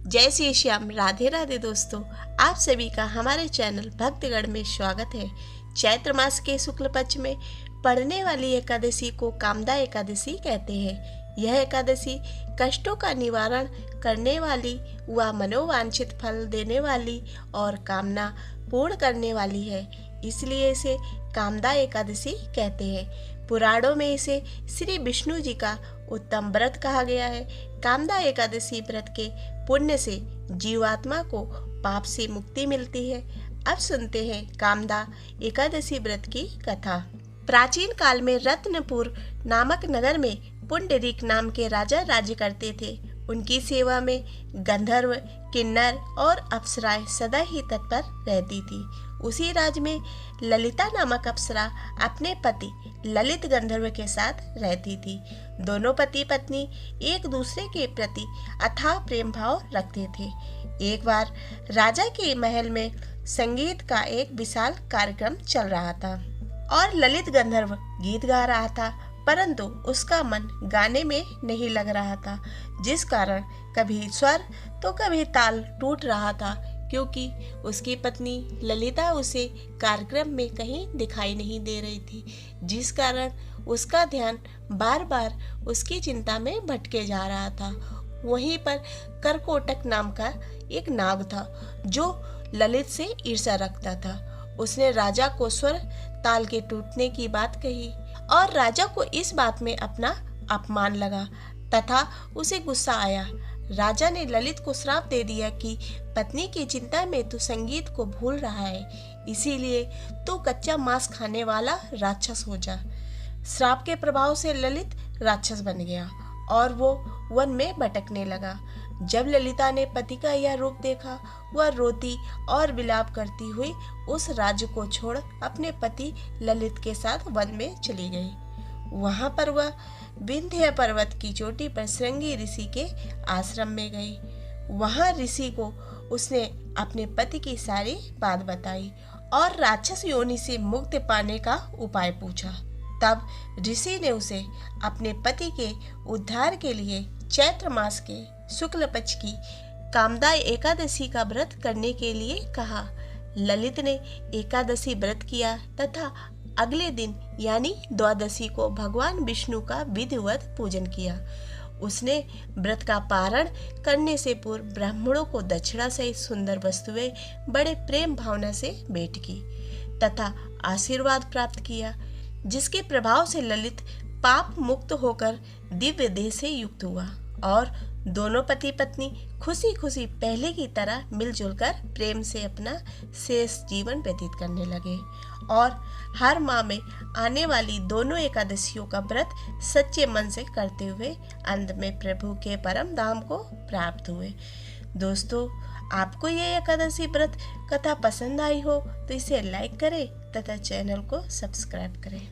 जय श्री श्याम, राधे राधे दोस्तों। आप सभी का हमारे चैनल भक्तगण में स्वागत है। चैत्र मास के शुक्ल पक्ष में पड़ने वाली एकादशी को कामदा एकादशी कहते हैं। यह एकादशी कष्टों का निवारण करने वाली व मनोवांछित फल देने वाली और कामना पूर्ण करने वाली है, इसलिए इसे कामदा एकादशी कहते हैं। पुराणों में इसे श्री विष्णु जी का उत्तम व्रत कहा गया है। कामदा एकादशी व्रत के पुण्य से जीवात्मा को पाप से मुक्ति मिलती है। अब सुनते हैं कामदा एकादशी व्रत की कथा। प्राचीन काल में रत्नपुर नामक नगर में पुंडरीक नाम के राजा राज्य करते थे। उनकी सेवा में गंधर्व, किन्नर और अप्सराएं सदा ही तत्पर रहती थी। उसी राज्य में ललिता नामक अप्सरा अपने पति ललित गंधर्व के साथ रहती थी। दोनों पति पत्नी एक दूसरे के प्रति अथाह प्रेम भाव रखते थे। एक बार राजा के महल में संगीत का एक विशाल कार्यक्रम चल रहा था और ललित गंधर्व गीत गा रहा था, परंतु उसका मन गाने में नहीं लग रहा था, जिस कारण कभी स्वर तो कभी ताल टूट रहा था, क्योंकि उसकी पत्नी ललिता उसे कार्यक्रम में कहीं दिखाई नहीं दे रही थी, जिस कारण उसका ध्यान बार बार उसकी चिंता में भटके जा रहा था। वहीं पर करकोटक नाम का एक नाग था जो ललित से ईर्ष्या रखता था। उसने राजा को स्वर ताल के टूटने की बात कही और राजा को इस बात में अपना अपमान लगा तथा उसे गुस्सा आया। राजा ने ललित को श्राप दे दिया कि पत्नी की चिंता में तू संगीत को भूल रहा है, इसीलिए तू कच्चा मांस खाने वाला राक्षस हो जा। श्राप के प्रभाव से ललित राक्षस बन गया और वो वन में भटकने लगा। जब ललिता ने पति का यह रूप देखा, वह रोती और विलाप करती हुई उस राज्य को छोड़ अपने पति ललित के साथ वन में चली गई। वहां पर वह विंध्य पर्वत की चोटी पर श्रृंगी ऋषि के आश्रम में गई। वहां ऋषि को उसने अपने पति की सारी बात बताई और राक्षस योनि से मुक्ति पाने का उपाय पूछा। तब ऋषि ने उसे अपने पति के उद्धार के लिए चैत्र मास के शुक्ल पक्ष की कामदा एकादशी का व्रत करने के लिए कहा। ललित ने एकादशी व्रत किया तथा अगले दिन यानी द्वादशी को भगवान विष्णु का विधिवत पूजन किया। उसने व्रत का पारण करने से पूर्व ब्राह्मणों को दक्षिणा सहित सुंदर वस्तुएं बड़े प्रेम भावना से भेंट की तथा आशीर्वाद प्राप्त किया, जिसके प्रभाव से ललित पाप मुक्त होकर दिव्य देह से युक्त हुआ और दोनों पति पत्नी खुशी खुशी पहले की तरह मिलजुल कर प्रेम से अपना शेष जीवन व्यतीत करने लगे और हर माह में आने वाली दोनों एकादशियों का व्रत सच्चे मन से करते हुए अंत में प्रभु के परम धाम को प्राप्त हुए। दोस्तों, आपको ये एकादशी व्रत कथा पसंद आई हो तो इसे लाइक करें तथा चैनल को सब्सक्राइब करें।